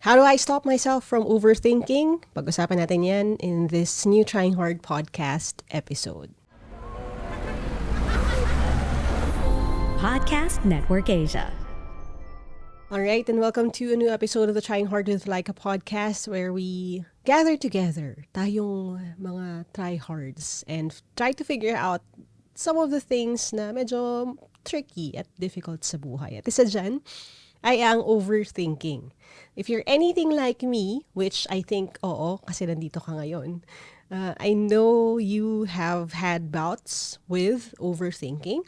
How do I stop myself from overthinking? Pag-usapan natin yan in this new Trying Hard podcast episode. Podcast Network Asia. Alright, and welcome to a new episode of the Trying Hard with Lyqa podcast where we gather together, tayong mga tryhards, and try to figure out some of the things na medyo tricky at difficult sa buhay. At isa dyan ay ang overthinking. If you're anything like me, which I think, oo, kasi nandito ka ngayon, I know you have had bouts with overthinking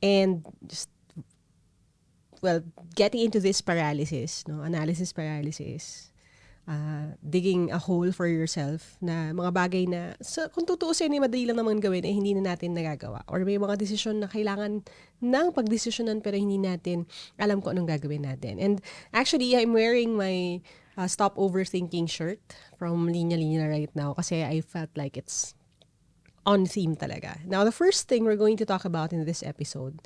and just getting into this paralysis, analysis paralysis, digging a hole for yourself na mga bagay na, kung tutuusin, madali lang naman gawin, hindi na natin nagagawa. Or may mga desisyon na kailangan ng pagdesisyonan pero hindi natin alam kung anong gagawin natin. And actually, I'm wearing my Stop Overthinking shirt from Linya Linya right now kasi I felt like it's on theme talaga. Now, the first thing we're going to talk about in this episode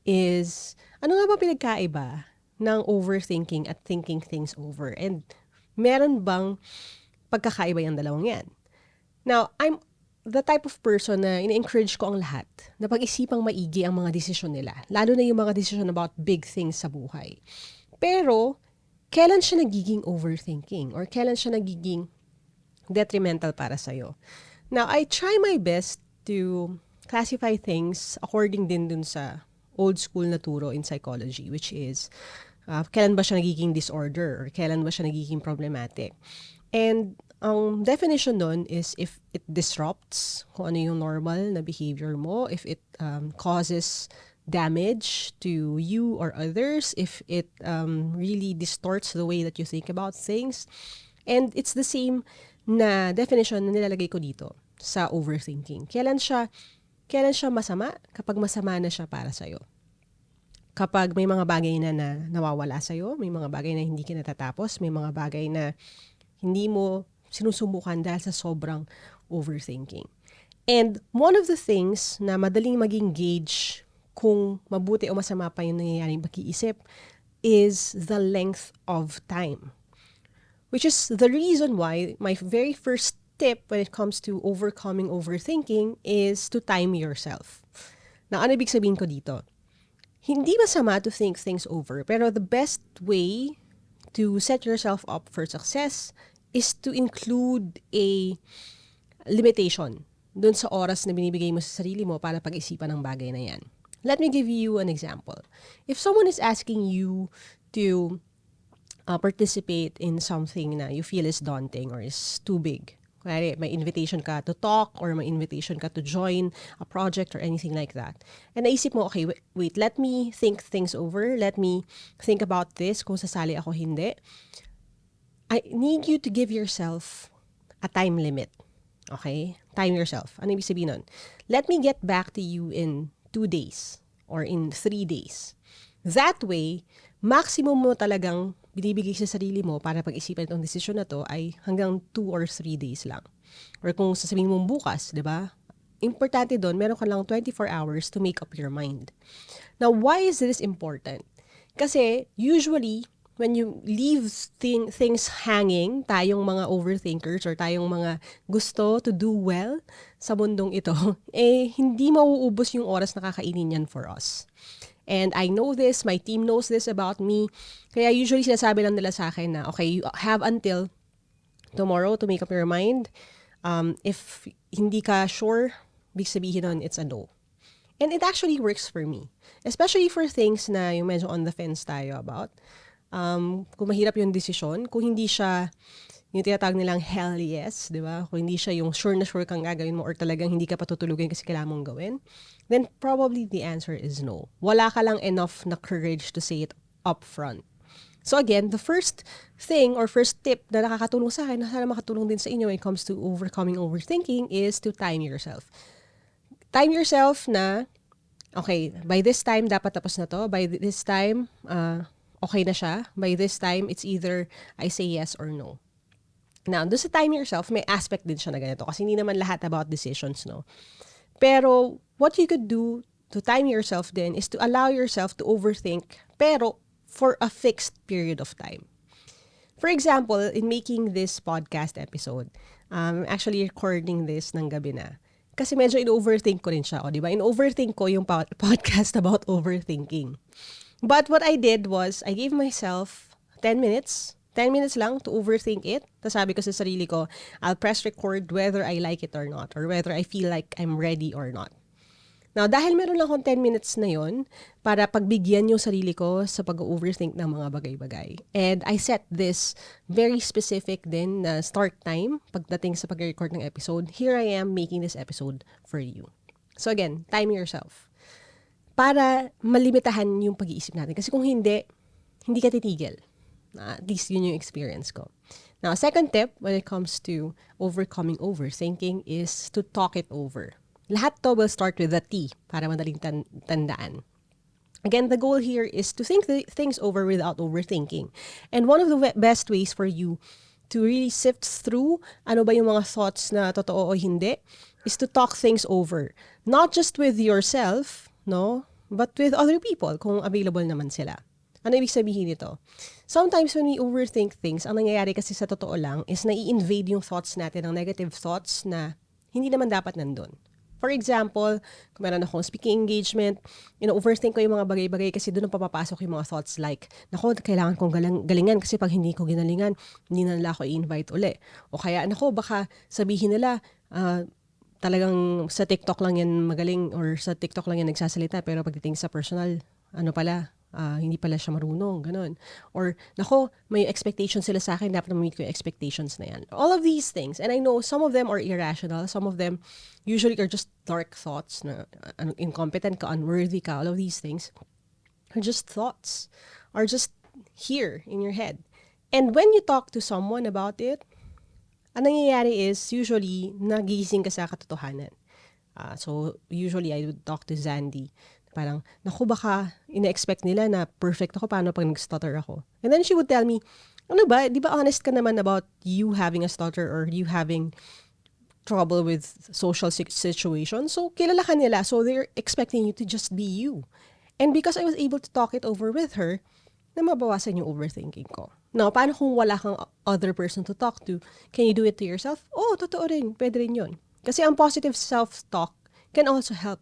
is, ano nga ba pinagkaiba ng overthinking at thinking things over? And meron bang pagkakaiba yung dalawang yan? Now, I'm the type of person na ina-encourage ko ang lahat na pag-isipang maigi ang mga desisyon nila. Lalo na yung mga desisyon about big things sa buhay. Pero, kailan siya nagiging overthinking? Or kailan siya nagiging detrimental para sa'yo? Now, I try my best to classify things according din dun sa old school na turo in psychology, which is kailan ba siya nagiging disorder or kailan ba siya nagiging problematic. And ang definition nun is if it disrupts kung ano yung normal na behavior mo, if it causes damage to you or others, if it really distorts the way that you think about things. And it's the same na definition na nilalagay ko dito sa overthinking. Kailan siya masama? Kapag masama na siya para sa'yo. Kapag may mga bagay na nawawala sa'yo, may mga bagay na hindi ka natatapos, may mga bagay na hindi mo sinusubukan dahil sa sobrang overthinking. And one of the things na madaling maging gauge kung mabuti o masama pa yung nangyayaring pag-iisip is the length of time. Which is the reason why my very first tip when it comes to overcoming overthinking is to time yourself. Na ano ibig sabihin ko dito? Hindi masama to think things over, pero the best way to set yourself up for success is to include a limitation dun sa oras na binibigay mo sa sarili mo para pag-isipan ng bagay na yan. Let me give you an example. If someone is asking you to participate in something na you feel is daunting or is too big, may invitation ka to talk or may invitation ka to join a project or anything like that. And naisip mo, okay, wait, let me think things over. Let me think about this kung sasali ako hindi. I need you to give yourself a time limit. Okay? Time yourself. Ano ibig sabihin nun? Let me get back to you in 2 days or in 3 days. That way, maximum mo talagang binibigay sa sarili mo para pag-isipan itong desisyon na to ay hanggang 2 or 3 days lang. Or kung sasabihin mo bukas, di ba? Importante doon, meron ka lang 24 hours to make up your mind. Now, why is this important? Kasi usually, when you leave things hanging, tayong mga overthinkers or tayong mga gusto to do well sa mundong ito, hindi mauubos yung oras na kakainin yan for us. And I know this, my team knows this about me. Kaya usually sinasabi lang nila sa akin na, okay, you have until tomorrow to make up your mind. If hindi ka sure, big sabihin nun, it's a no. And it actually works for me. Especially for things na yung medyo on the fence tayo about. Kung mahirap yung desisyon, kung hindi siya yung tinatawag nilang hell yes, di ba? Kung hindi siya yung sure na sure kang gagawin mo or talagang hindi ka patutulugin kasi kailangan mong gawin, then probably the answer is no. Wala ka lang enough na courage to say it up front. So again, the first thing or first tip na nakakatulong sa akin, na sana makatulong din sa inyo when it comes to overcoming overthinking is to time yourself. Time yourself na, okay, by this time dapat tapos na to. By this time, okay na siya. By this time, it's either I say yes or no. Now, doon sa time yourself, may aspect din siya na ganito kasi hindi naman lahat about decisions, no? Pero, what you could do to time yourself then is to allow yourself to overthink pero for a fixed period of time. For example, in making this podcast episode, actually recording this ng gabi na. Kasi medyo in-overthink ko rin siya, di ba? In-overthink ko yung podcast about overthinking. But what I did was, I gave myself 10 minutes. 10 minutes lang to overthink it. Tapos sabi ko sa sarili ko, I'll press record whether I like it or not, or whether I feel like I'm ready or not. Now, dahil meron lang akong 10 minutes na yon para pagbigyan yung sarili ko sa pag-overthink ng mga bagay-bagay. And I set this very specific din na start time pagdating sa pag-record ng episode. Here I am making this episode for you. So again, time yourself. Para malimitahan yung pag-iisip natin. Kasi kung hindi ka titigil. At least yun yung experience ko. Now, second tip when it comes to overcoming overthinking is to talk it over. Lahat to will start with a T para madaling tandaan. Again, the goal here is to think things over without overthinking. And one of the best ways for you to really sift through ano ba yung mga thoughts na totoo o hindi is to talk things over. Not just with yourself, no, but with other people kung available naman sila. Ano ibig sabihin nito? Sometimes when we overthink things, ang nangyayari kasi sa totoo lang is nai-invade yung thoughts natin ng negative thoughts na hindi naman dapat nandun. For example, kung meron akong speaking engagement, overthink ko yung mga bagay-bagay kasi doon papapasok yung mga thoughts like, nako, kailangan kong galingan kasi pag hindi ko ginalingan, hindi na nila ako i-invite uli. O kaya, nako, baka sabihin nila, talagang sa TikTok lang yan magaling or sa TikTok lang yan nagsasalita pero pagdating sa personal, hindi pala siya marunong, ganun. Or, nako, may expectations sila sa akin, dapat na-meet ko yung expectations na yan. All of these things, and I know some of them are irrational, some of them usually are just dark thoughts, na incompetent ka, unworthy ka, all of these things are just thoughts, are just here in your head. And when you talk to someone about it, ang nangyayari is usually nagising ka sa katotohanan. So, usually I would talk to Zandy. Parang, naku baka ina-expect nila na perfect ako, paano pag nag-stutter ako? And then she would tell me, ano ba, di ba honest ka naman about you having a stutter or you having trouble with social situations? So, kilala ka nila, so they're expecting you to just be you. And because I was able to talk it over with her, na mabawasan yung overthinking ko. Now, paano kung wala kang other person to talk to? Can you do it to yourself? Oh, totoo rin, pwede rin yun. Kasi ang positive self-talk can also help.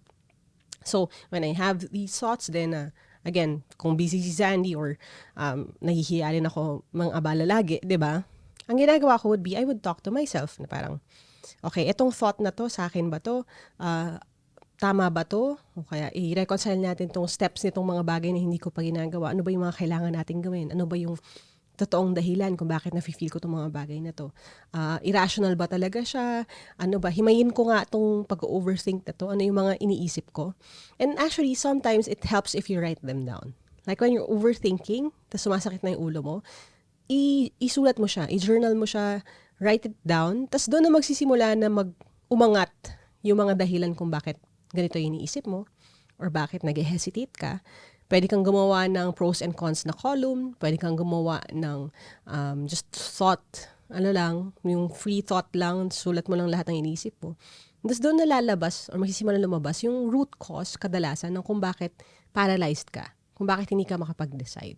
So, when I have these thoughts, then, again, kung busy si Zandy or nahihiya rin ako mang-abala lagi, di ba? Ang ginagawa ko would be, I would talk to myself na parang, okay, etong thought na to, sa akin ba to? Tama ba to? O kaya, i-reconcile natin tong steps nitong mga bagay na hindi ko pa ginagawa. Ano ba yung mga kailangan natin gawin? Ano ba yung totoong dahilan kung bakit na-feel ko itong mga bagay na to. Irrational ba talaga siya? Ano ba? Himayin ko nga itong pag-overthink na to. Ano yung mga iniisip ko? And actually, sometimes it helps if you write them down. Like when you're overthinking, tapos sumasakit na yung ulo mo, isulat mo siya, i-journal mo siya, write it down, tapos doon na magsisimula na umangat yung mga dahilan kung bakit ganito yung iniisip mo or bakit nag-hesitate ka. Pwede kang gumawa ng pros and cons na column. Pwede kang gumawa ng just thought, yung free thought lang, sulat mo lang lahat ng iniisip mo. Tapos doon nalalabas or magsisimula lumabas yung root cause kadalasan ng kung bakit paralyzed ka, kung bakit hindi ka makapag-decide.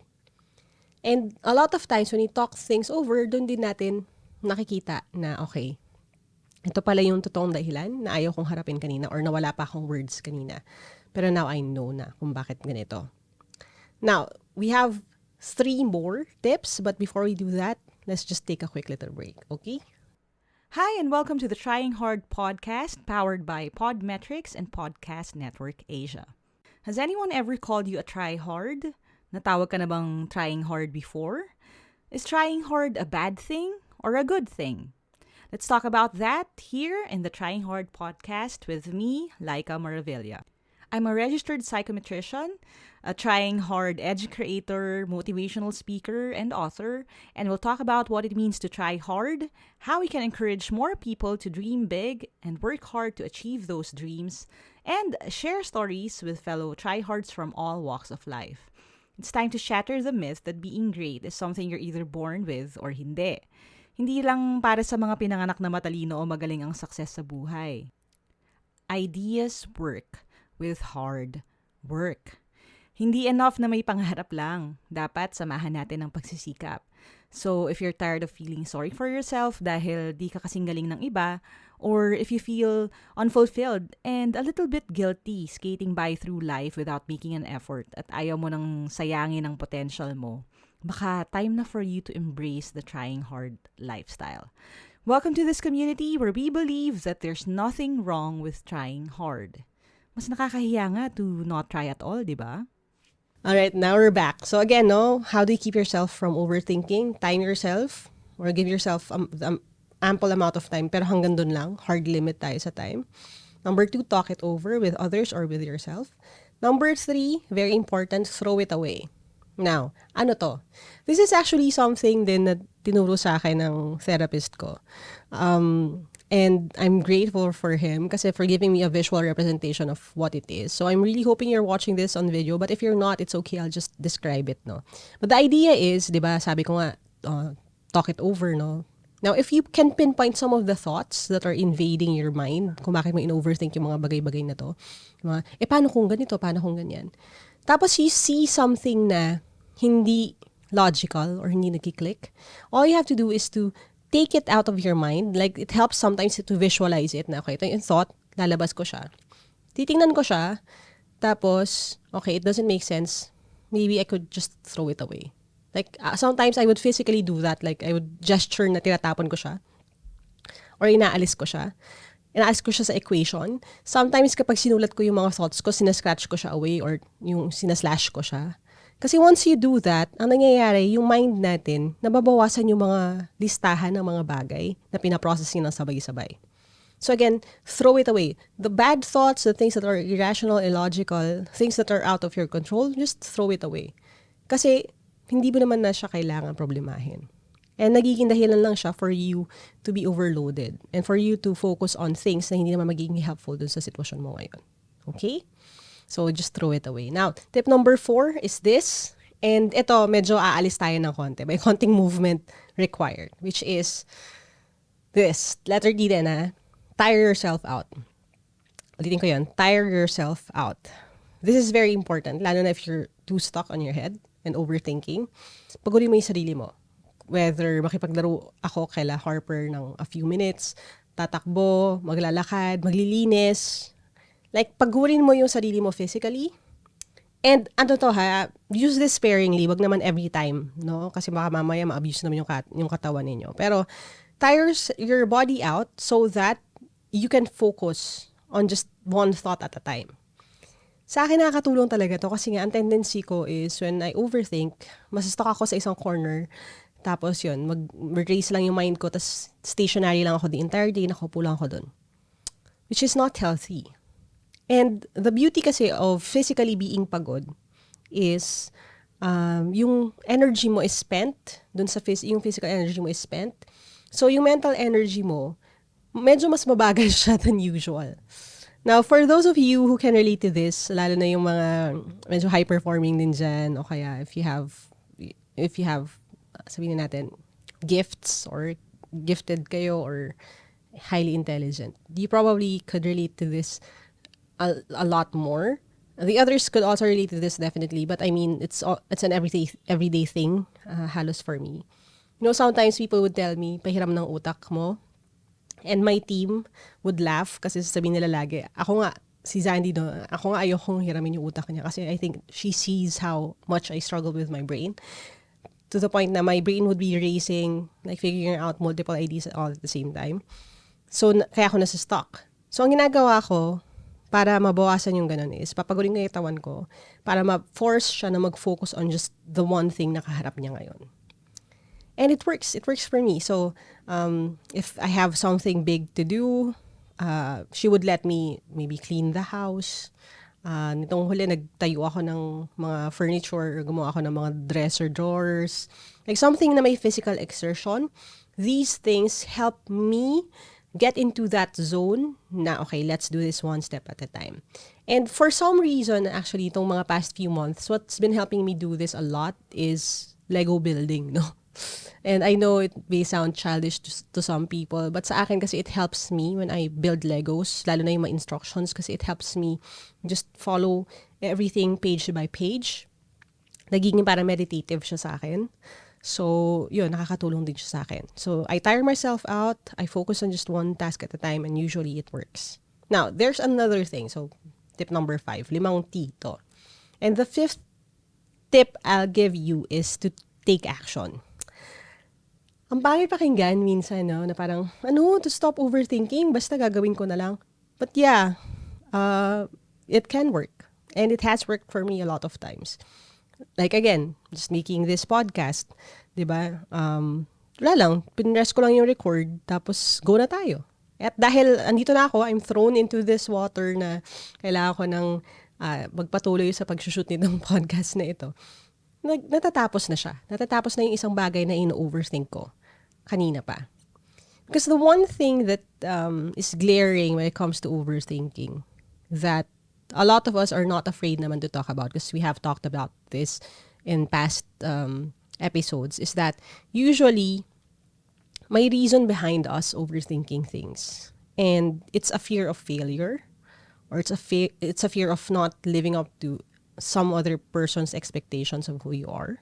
And a lot of times when you talk things over, doon din natin nakikita na okay, ito pala yung totoong dahilan na ayaw kong harapin kanina or nawala pa akong words kanina. Pero now I know na kung bakit ganito. Now, we have 3 more tips, but before we do that, let's just take a quick little break, okay? Hi, and welcome to the Trying Hard podcast, powered by Podmetrics and Podcast Network Asia. Has anyone ever called you a try-hard? Natawag ka na bang trying hard before? Is trying hard a bad thing or a good thing? Let's talk about that here in the Trying Hard podcast with me, Lyqa Maravilla. I'm a registered psychometrician, a trying hard edge creator, motivational speaker, and author, and we'll talk about what it means to try hard, how we can encourage more people to dream big and work hard to achieve those dreams, and share stories with fellow tryhards from all walks of life. It's time to shatter the myth that being great is something you're either born with or hindi. Hindi lang para sa mga pinanganak na matalino o magaling ang success sa buhay. Ideas work with hard work. Hindi enough na may pangarap lang. Dapat samahan natin ang pagsisikap. So, if you're tired of feeling sorry for yourself dahil di ka kasing galing ng iba, or if you feel unfulfilled and a little bit guilty skating by through life without making an effort at ayaw mo nang sayangin ang potential mo, baka time na for you to embrace the trying hard lifestyle. Welcome to this community where we believe that there's nothing wrong with trying hard. Mas nakakahiya nga to not try at all, di ba? All right, now we're back. So again, no, how do you keep yourself from overthinking? Time yourself or give yourself ample amount of time pero hanggang dun lang. Hard limit tayo sa time. Number 2, talk it over with others or with yourself. Number 3, very important, throw it away. Now, ano to? This is actually something din na tinuro sa akin ng therapist ko. And I'm grateful for him kasi for giving me a visual representation of what it is. So I'm really hoping you're watching this on video. But if you're not, it's okay. I'll just describe it, no? But the idea is, di ba, sabi ko nga, talk it over, no? Now, if you can pinpoint some of the thoughts that are invading your mind, kung bakit mo in-overthink yung mga bagay-bagay na to, paano kung ganito, paano kung ganyan? Tapos you see something na hindi logical or hindi nagkiklik, all you have to do is to take it out of your mind. Like, it helps sometimes to visualize it na, okay, ito yung thought, lalabas ko siya. Titingnan ko siya, tapos, okay, it doesn't make sense. Maybe I could just throw it away. Like, sometimes I would physically do that. Like, I would gesture na tinatapon ko siya. Or inaalis ko siya. Inaalis ko siya sa equation. Sometimes kapag sinulat ko yung mga thoughts ko, sinascratch ko siya away or yung sinaslash ko siya. Kasi once you do that, ang nangyayari, yung mind natin, nababawasan yung mga listahan ng mga bagay na pinaprocess niya ng sabay-sabay. So again, throw it away. The bad thoughts, the things that are irrational, illogical, things that are out of your control, just throw it away. Kasi hindi mo naman na siya kailangan problemahin. And nagiging dahilan lang siya for you to be overloaded and for you to focus on things na hindi naman magiging helpful dun sa sitwasyon mo ngayon. Okay? So, just throw it away. Now, tip number 4 is this. And ito, medyo aalis tayo ng konti. May konting movement required, which is this. Letter D din, ha? Tire yourself out. Ulitin ko yun. Tire yourself out. This is very important, lalo na if you're too stuck on your head and overthinking. Pagurin mo yung sarili mo. Whether makipaglaro ako kaila Harper ng a few minutes, tatakbo, maglalakad, maglilinis. Like, pagurin mo yung sarili mo physically. And ano to ha, use this sparingly, wag naman every time, no? Kasi baka mamaya ma-abuse naman yung katawan ninyo. Pero tires your body out so that you can focus on just one thought at a time. Sa akin nakakatulong talaga to kasi nga ang tendency ko is when I overthink, masustuck ako sa isang corner, tapos yun, mag-race lang yung mind ko, tas stationary lang ako the entire day, nakaupo lang ako dun. Which is not healthy. And the beauty kasi of physically being pagod is yung energy mo is spent, dun sa yung physical energy mo is spent. So yung mental energy mo, medyo mas mabagal siya than usual. Now, for those of you who can relate to this, lalo na yung mga medyo high-performing din dyan, o kaya if you have, sabihin natin, gifts or gifted kayo or highly intelligent, you probably could relate to this a lot more. The others could also relate to this definitely, but I mean, it's an everyday thing, halos for me. You know, sometimes people would tell me, pahiram ng utak mo. And my team would laugh kasi sasabihin nila lagi, ako nga, si Zandy, no, ako nga ayokong hiramin yung utak niya kasi I think she sees how much I struggle with my brain. To the point na my brain would be racing, like figuring out multiple ideas all at the same time. So, kaya ako nasa stuck. So, ang ginagawa ko, para mabawasan yung ganun is, papagurin ko yung tawan ko para ma-force siya na mag-focus on just the one thing na kaharap niya ngayon. And it works. It works for me. So, if I have something big to do, she would let me maybe clean the house. Nitong huli, nagtayo ako ng mga furniture, or gumawa ako ng mga dresser drawers. Like something na may physical exertion. These things help me get into that zone na, okay, let's do this one step at a time. And for some reason, actually, itong mga past few months, what's been helping me do this a lot is Lego building, no? And I know it may sound childish to some people, but sa akin kasi it helps me when I build Legos, lalo na yung mga instructions, kasi it helps me just follow everything page by page. Nagiging parang meditative siya sa akin. So, yun, nakakatulong din siya sa akin. So, I tire myself out. I focus on just one task at a time and usually it works. Now, there's another thing. So, tip number 5, 5 T to. And the 5th tip I'll give you is to take action. Ang pangit pakinggan minsan, no, na parang, to stop overthinking, basta gagawin ko na lang. But yeah, it can work. And it has worked for me a lot of times. Like again, just making this podcast, di ba? Wala lang, pinrest ko lang yung record, tapos go na tayo. At dahil andito na ako, I'm thrown into this water na kailangan ko ng magpatuloy sa pag-shoot nitong podcast na ito. Natatapos na siya. Natatapos na yung isang bagay na ino-overthink ko kanina pa. Because the one thing that is glaring when it comes to overthinking that a lot of us are not afraid naman to talk about, because we have talked about this in past episodes, is that usually may reason behind us overthinking things. And it's a fear of failure, or it's a fear of not living up to some other person's expectations of who you are.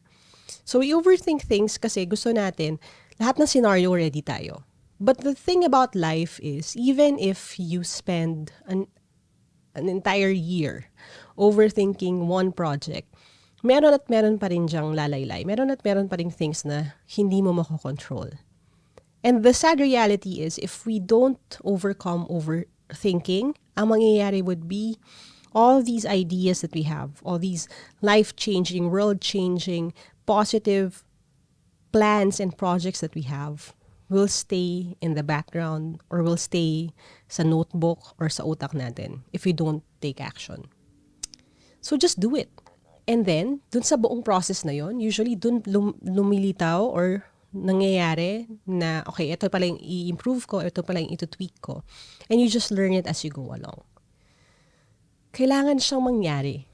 So we overthink things kasi gusto natin lahat ng scenario ready tayo. But the thing about life is, even if you spend an entire year overthinking one project, meron at meron pa rin diyang lalaylay. Meron at meron pa rin things na hindi mo makokontrol. And the sad reality is, if we don't overcome overthinking, ang mangyayari would be all these ideas that we have, all these life-changing, world-changing, positive plans and projects that we have will stay in the background or will stay sa notebook or sa utak natin if we don't take action. So just do it. And then, dun sa buong process na yon, usually dun lumilitaw or nangyayari na, okay, ito pala yung i-improve ko, ito pala yung ito-tweak ko. And you just learn it as you go along. Kailangan siyang mangyari.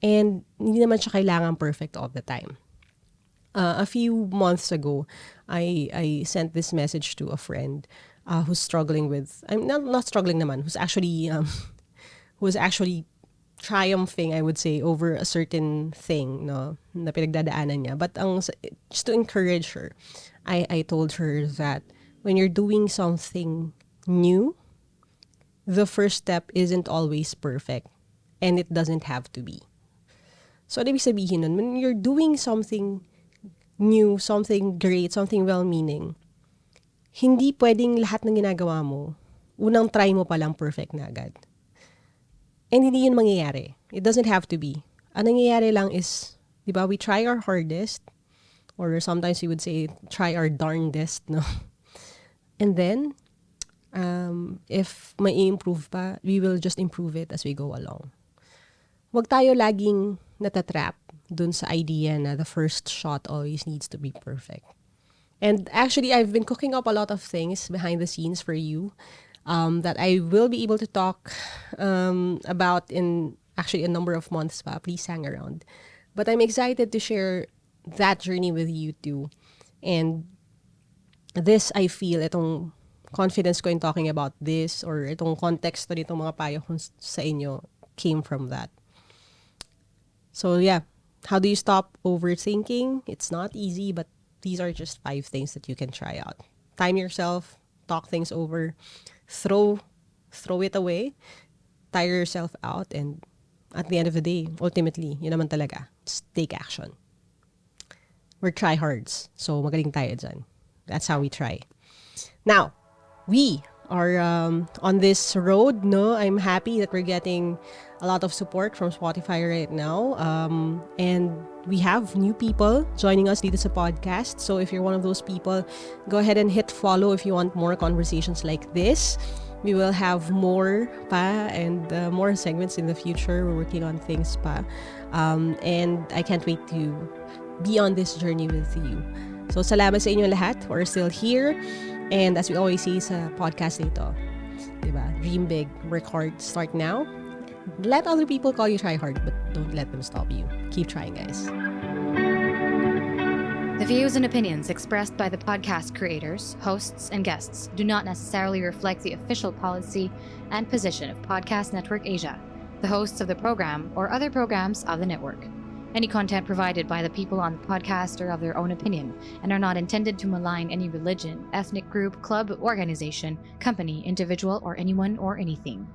And hindi naman siya kailangan perfect all the time. A few months ago, I sent this message to a friend who's struggling with, I'm not struggling naman, who's actually triumphing, I would say, over a certain thing, no, na pinagdadaanan niya. But just to encourage her, I told her that when you're doing something new, the first step isn't always perfect, and it doesn't have to be. So, ibig sabihin nun, when you're doing something new, something great, something well-meaning, hindi pwedeng lahat ng ginagawa mo, unang try mo palang perfect na agad. And hindi yun mangyayari. It doesn't have to be. Ang nangyayari lang is, di ba, we try our hardest, or sometimes we would say, try our darndest, no? And then, if may improve pa, we will just improve it as we go along. Huwag tayo laging natatrap dun sa idea na the first shot always needs to be perfect. And actually, I've been cooking up a lot of things behind the scenes for you that I will be able to talk about in actually a number of months pa. Please hang around. But I'm excited to share that journey with you too. And this, I feel, itong confidence ko in talking about this, or itong context to nitong mga payo ko sa inyo, came from that. So yeah, how do you stop overthinking? It's not easy, but these are just 5 things that you can try out. Time yourself, talk things over, throw it away, tire yourself out, and at the end of the day, ultimately, yun naman talaga, just take action. We're tryhards, so magaling tayo dyan. That's how we try. Now, we are on this road, no? I'm happy that we're getting a lot of support from Spotify right now. And we have new people joining us dito sa podcast. So if you're one of those people, go ahead and hit follow if you want more conversations like this. We will have more pa and more segments in the future. We're working on things pa. And I can't wait to be on this journey with you. So salamat sa inyo lahat who are still here. And as we always say sa podcast nito, diba? Dream big, work hard, start now. Let other people call you try hard, but don't let them stop you. Keep trying, guys. The views and opinions expressed by the podcast creators, hosts, and guests do not necessarily reflect the official policy and position of Podcast Network Asia, the hosts of the program, or other programs of the network. Any content provided by the people on the podcast are of their own opinion and are not intended to malign any religion, ethnic group, club, organization, company, individual, or anyone or anything.